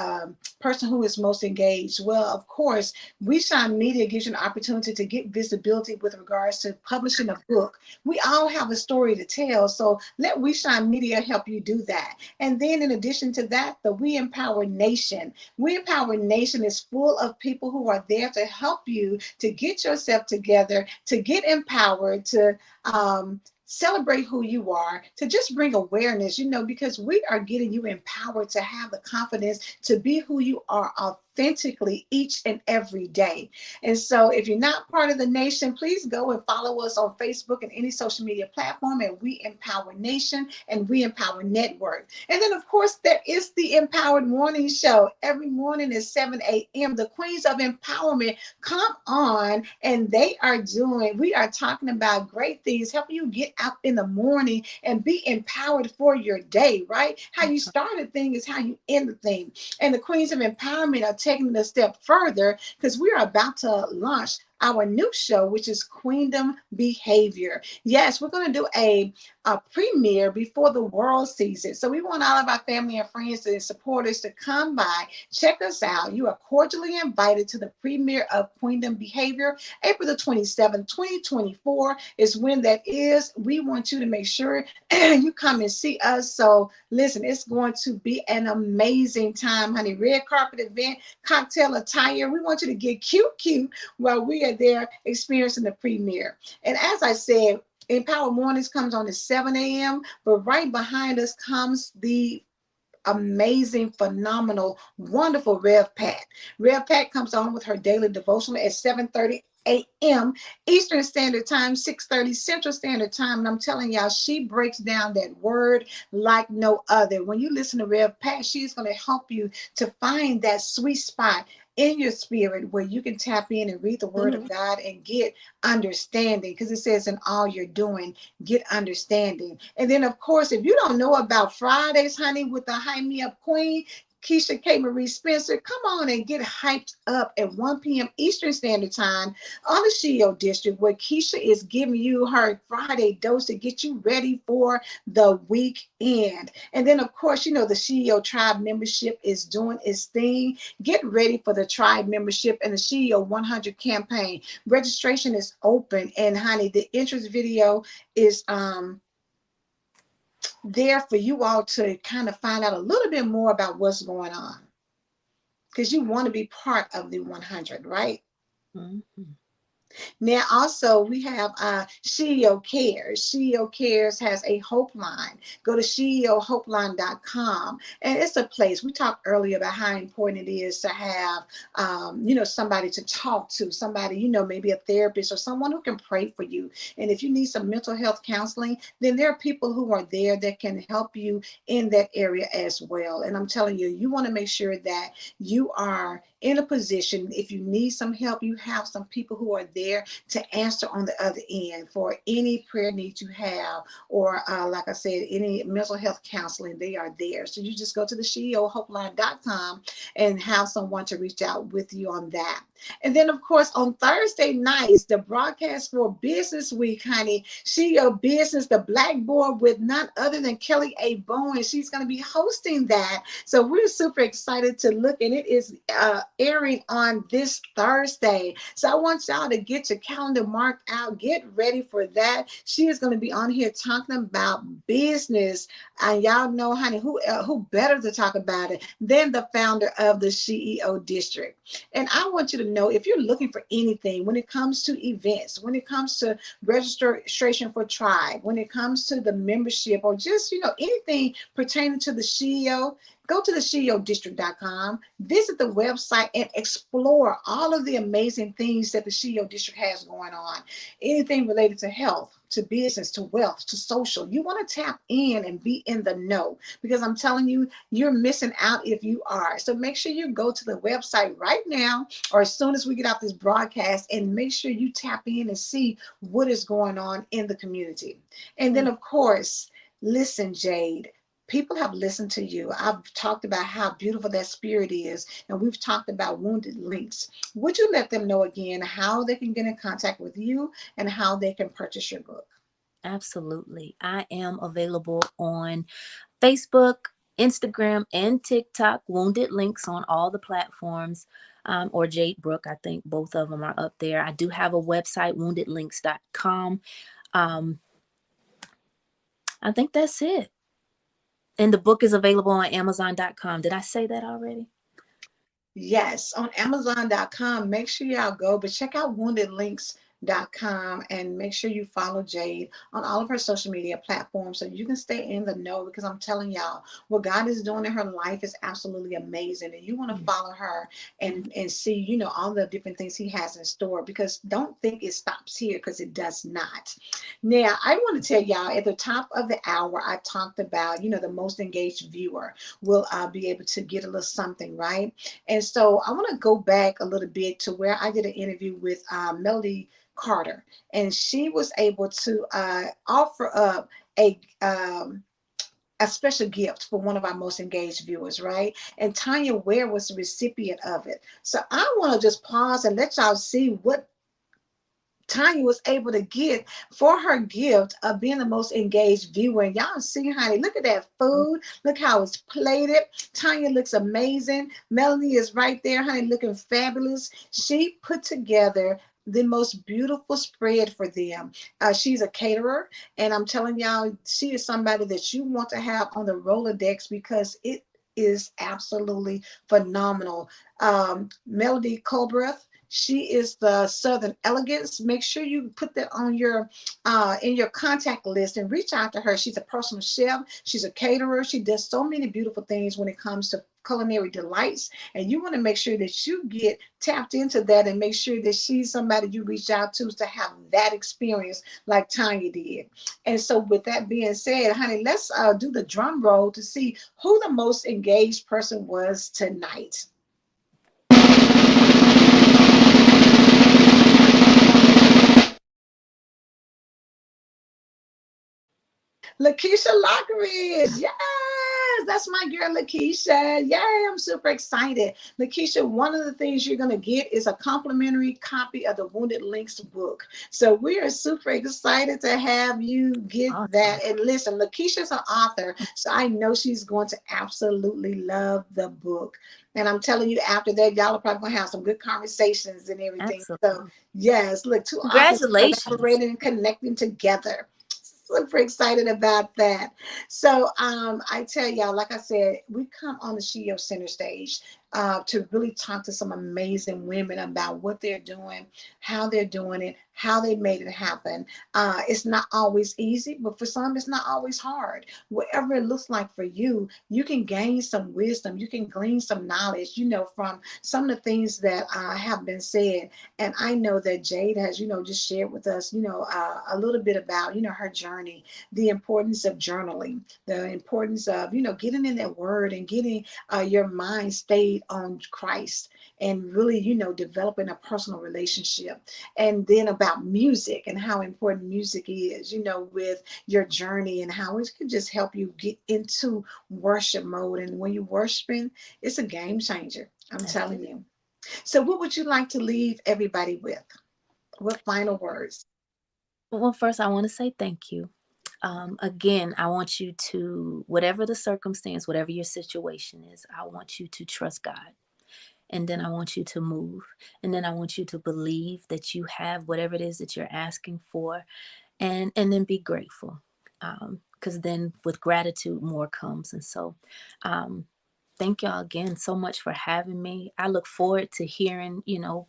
person who is most engaged. Well, of course, We Shine Media gives you an opportunity to get visibility with regards to publishing a book. We all have a story to tell, so let We Shine Media help you do that. And then, in addition to that, the We Empower Nation. We Empower Nation is full of people who are there to help you to get yourself together, to get empowered, to celebrate who you are, to just bring awareness, because we are getting you empowered to have the confidence to be who you are authentically each and every day. And so if you're not part of the nation, please go and follow us on Facebook and any social media platform at We Empower Nation and We Empower Network. And then, of course, there is the Empowered Morning Show. Every morning at 7 a.m. The Queens of Empowerment come on, and we are talking about great things, helping you get out in the morning and be empowered for your day, right? How you start a thing is how you end the thing. And the Queens of Empowerment are taking it a step further because we are about to launch our new show, which is Queendom Behavior. Yes, we're going to do a premiere before the world sees it. So we want all of our family and friends and supporters to come by, check us out. You are cordially invited to the premiere of Queendom Behavior. April the 27th, 2024 is when that is. We want you to make sure you come and see us. So listen, it's going to be an amazing time, honey. Red carpet event, cocktail attire. We want you to get cute while we are there experiencing the premiere. And as I said, Empower Mornings comes on at 7 a.m., but right behind us comes the amazing, phenomenal, wonderful Rev Pat. Rev Pat comes on with her daily devotional at 7:30 a.m. Eastern Standard Time, 6:30 Central Standard Time. And I'm telling y'all, she breaks down that word like no other. When you listen to Rev Pat, she's going to help you to find that sweet spot in your spirit where you can tap in and read the word of God and get understanding, because it says in all you're doing, get understanding. And then, of course, if you don't know about Fridays, honey, with the High Me Up Queen, Keisha K. Marie Spencer, come on and get hyped up at 1 p.m. Eastern Standard Time on the SheEO District, where Keisha is giving you her Friday dose to get you ready for the weekend. And then, of course, the SheEO Tribe membership is doing its thing. Get ready for the Tribe membership and the SheEO 100 campaign. Registration is open, and honey, the interest video is there for you all to kind of find out a little bit more about what's going on, because you want to be part of the 100, right? Mm-hmm. Now, also, we have SheEO Cares. SheEO Cares has a hope line. Go to SheEOHopeline.com. And it's a place, we talked earlier about how important it is to have, somebody to talk to, somebody, maybe a therapist or someone who can pray for you. And if you need some mental health counseling, then there are people who are there that can help you in that area as well. And I'm telling you, you want to make sure that you are in a position, if you need some help, you have some people who are there to answer on the other end for any prayer needs you have, or like I said, any mental health counseling, they are there. So you just go to the SheEOHopeline.com and have someone to reach out with you on that. And then, of course, on Thursday nights, the broadcast for Business Week, honey, SheEO Business, the Blackboard with none other than Kelly A. Bowen. She's going to be hosting that. So we're super excited to look, and it is airing on this Thursday. So I want y'all to get your calendar marked out. Get ready for that. She is going to be on here talking about business. And y'all know, honey, who better to talk about it than the founder of the SheEO District. And I want you to know, if you're looking for anything when it comes to events, when it comes to registration for Tribe, when it comes to the membership, or just, anything pertaining to the SheEO, go to the SheEODistrict.com, visit the website, and explore all of the amazing things that the SheEO District has going on. Anything related to health, to business, to wealth, to social. You want to tap in and be in the know, because I'm telling you, you're missing out if you are. So make sure you go to the website right now, or as soon as we get off this broadcast, and make sure you tap in and see what is going on in the community. And then, of course, listen, Jade. People have listened to you. I've talked about how beautiful that spirit is, and we've talked about Wounded Links. Would you let them know again how they can get in contact with you and how they can purchase your book? Absolutely. I am available on Facebook, Instagram, and TikTok. Wounded Links on all the platforms, or Jade Brooke. I think both of them are up there. I do have a website, woundedlinks.com. Um, I think that's it. And the book is available on Amazon.com. Did I say that already? Yes, on Amazon.com. Make sure y'all go, but check out woundedlinks.com and make sure you follow Jade on all of her social media platforms so you can stay in the know, because I'm telling y'all, what God is doing in her life is absolutely amazing. And you want to follow her and see, all the different things he has in store, because don't think it stops here, because it does not. Now, I want to tell y'all, at the top of the hour, I talked about, the most engaged viewer will be able to get a little something, right? And so I want to go back a little bit to where I did an interview with Melody Carter, and she was able to offer up a special gift for one of our most engaged viewers, right? And Tanya Ware was the recipient of it. So I want to just pause and let y'all see what Tanya was able to get for her gift of being the most engaged viewer. And y'all see, honey, look at that food. Look how it's plated. Tanya looks amazing. Melanie is right there, honey, looking fabulous. She put together the most beautiful spread for them. She's a caterer, and I'm telling y'all, she is somebody that you want to have on the Rolodex, because it is absolutely phenomenal. Melody Colbreth, she is the Southern Elegance. Make sure you put that on your in your contact list and reach out to her. She's a personal chef. She's a caterer. She does so many beautiful things when it comes to culinary delights, and you want to make sure that you get tapped into that and make sure that she's somebody you reach out to have that experience like Tanya did. And so with that being said, honey, let's do the drum roll to see who the most engaged person was tonight. Lakeisha Lockridge. Yes, that's my girl, Lakeisha. Yay, I'm super excited. Lakeisha, one of the things you're going to get is a complimentary copy of the Wounded Links book. So we are super excited to have you get that. And listen, Lakeisha's an author, so I know she's going to absolutely love the book. And I'm telling you, after that, y'all are probably going to have some good conversations and everything. Absolutely. So, yes, look, two authors Congratulations. collaborating and connecting together. Super excited about that. So I tell y'all, like I said, we come on the SheEO Center stage to really talk to some amazing women about what they're doing, how they're doing it, how they made it happen. It's not always easy, but for some, it's not always hard. Whatever it looks like for you, you can gain some wisdom. You can glean some knowledge, from some of the things that have been said. And I know that Jade has, just shared with us, a little bit about, her journey, the importance of journaling, the importance of, getting in that word and getting your mind stayed on Christ, and really, developing a personal relationship. And then about music and how important music is, with your journey, and how it can just help you get into worship mode. And when you're worshiping, it's a game changer. I'm telling you. So what would you like to leave everybody with? What final words? Well, first, I want to say thank you. Again, I want you to, whatever the circumstance, whatever your situation is, I want you to trust God. And then I want you to move. And then I want you to believe that you have whatever it is that you're asking for, and then be grateful. Because then with gratitude, more comes. And so thank y'all again so much for having me. I look forward to hearing,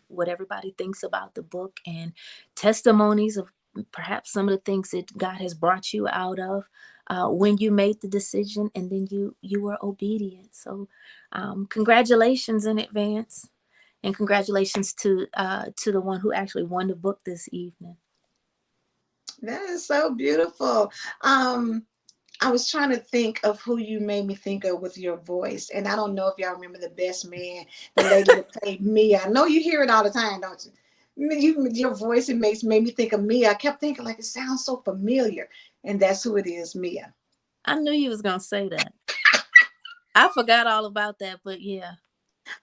what everybody thinks about the book, and testimonies of perhaps some of the things that God has brought you out of when you made the decision, and then you were obedient. So congratulations in advance, and congratulations to the one who actually won the book this evening. That is so beautiful. I was trying to think of who you made me think of with your voice. And I don't know if y'all remember The Best Man, the lady that played Mia. I know you hear it all the time, don't you? Your voice, it made me think of Mia. I kept thinking, like, it sounds so familiar. And that's who it is, Mia. I knew you was going to say that. I forgot all about that, but yeah.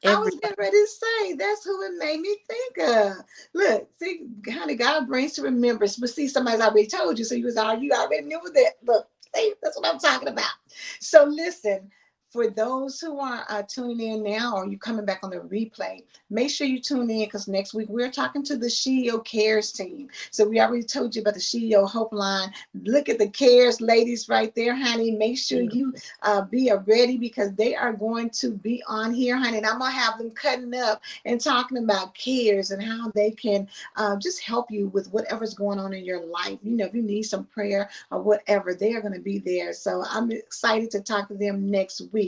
I was getting ready to say, that's who it made me think of. Look, see, honey, God brings to remembrance. But see, somebody's already told you, so you already knew that. Look, see, that's what I'm talking about. So listen, for those who are tuning in now, or you coming back on the replay, make sure you tune in, because next week we're talking to the SheEO Cares team. So we already told you about the SheEO Hope Line. Look at the Cares ladies right there, honey. Make sure you be ready, because they are going to be on here, honey. And I'm going to have them cutting up and talking about cares and how they can just help you with whatever's going on in your life. You know, if you need some prayer or whatever, they are going to be there. So I'm excited to talk to them next week.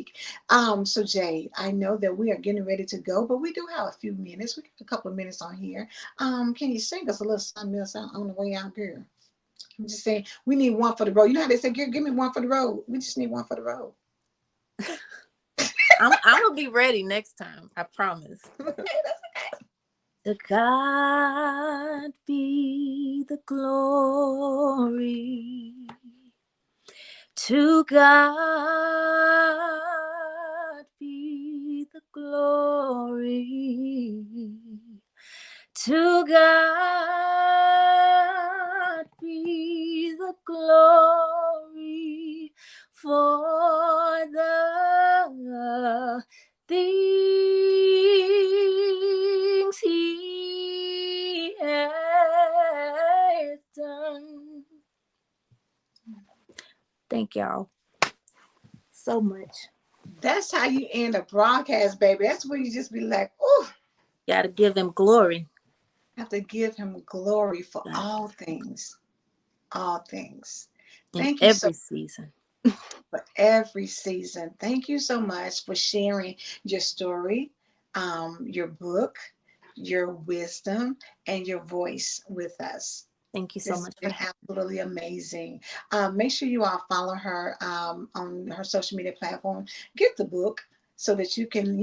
So Jade, I know that we are getting ready to go, but we do have a few minutes. We got a couple of minutes on here. Can you sing us a little something else on the way out here? I'm just saying, we need one for the road. You know how they say, give me one for the road. We just need one for the road. I'm gonna be ready next time. I promise. Okay, that's okay. To God be the glory. To God be the glory. To God be the glory for the things He has done. Thank y'all so much. That's how you end a broadcast, baby. That's where you just be like, oh, Gotta give Him glory. Have to give Him glory for all things. All things. Thank you every season. For every season. Thank you so much for sharing your story, your book, your wisdom, and your voice with us. Thank you so much. It's been absolutely amazing. Make sure you all follow her on her social media platform. Get the book so that you can,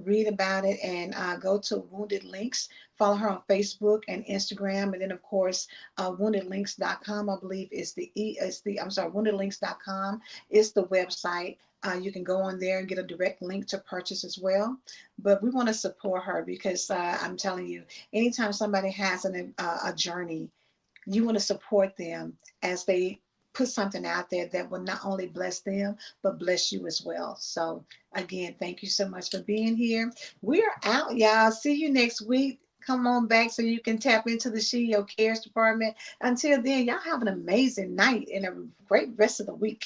read about it, and go to Wounded Links. Follow her on Facebook and Instagram, and then of course, woundedlinks.com. I believe woundedlinks.com is the website. You can go on there and get a direct link to purchase as well. But we want to support her, because I'm telling you, anytime somebody has a journey, you want to support them as they put something out there that will not only bless them, but bless you as well. So again, thank you so much for being here. We are out, y'all. See you next week. Come on back so you can tap into the SheEO Cares department. Until then, y'all have an amazing night and a great rest of the week.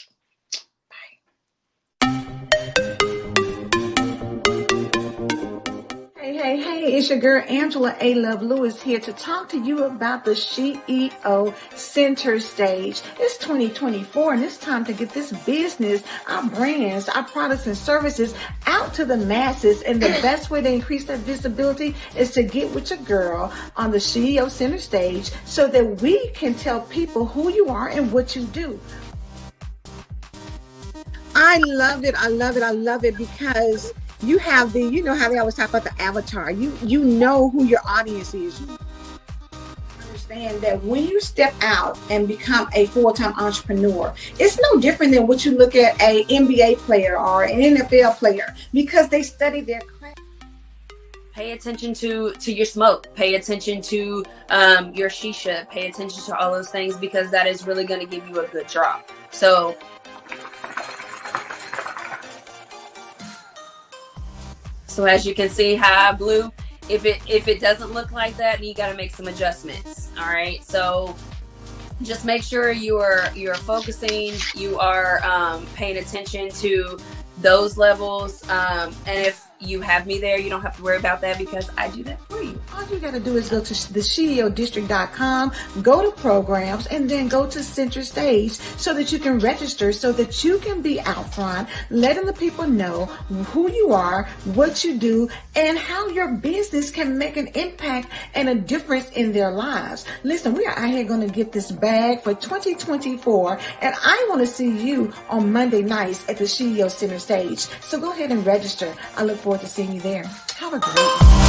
Hey, it's your girl Angela A. Love Lewis here to talk to you about the SheEO Center Stage. It's 2024, and it's time to get this business, our brands, our products and services out to the masses. And the best way to increase that visibility is to get with your girl on the SheEO Center Stage, so that we can tell people who you are and what you do. I love it because you have you know how they always talk about the avatar. You know who your audience is. You understand that when you step out and become a full-time entrepreneur, it's no different than what you look at a NBA player or an NFL player, because they study their craft. Pay attention to your smoke. Pay attention to your shisha. Pay attention to all those things, because that is really going to give you a good drop. So as you can see how I blew, if it doesn't look like that, you got to make some adjustments. All right. So just make sure you're focusing, you are paying attention to those levels. And if you have me there, you don't have to worry about that, because I do that for free. All you got to do is go to the SheEODistrict.com, go to programs, and then go to Center Stage so that you can register, so that you can be out front, letting the people know who you are, what you do, and how your business can make an impact and a difference in their lives. Listen, we are out here going to get this bag for 2024, and I want to see you on Monday nights at the SheEO Center Stage. So go ahead and register. I look forward to seeing you there. Have a great one.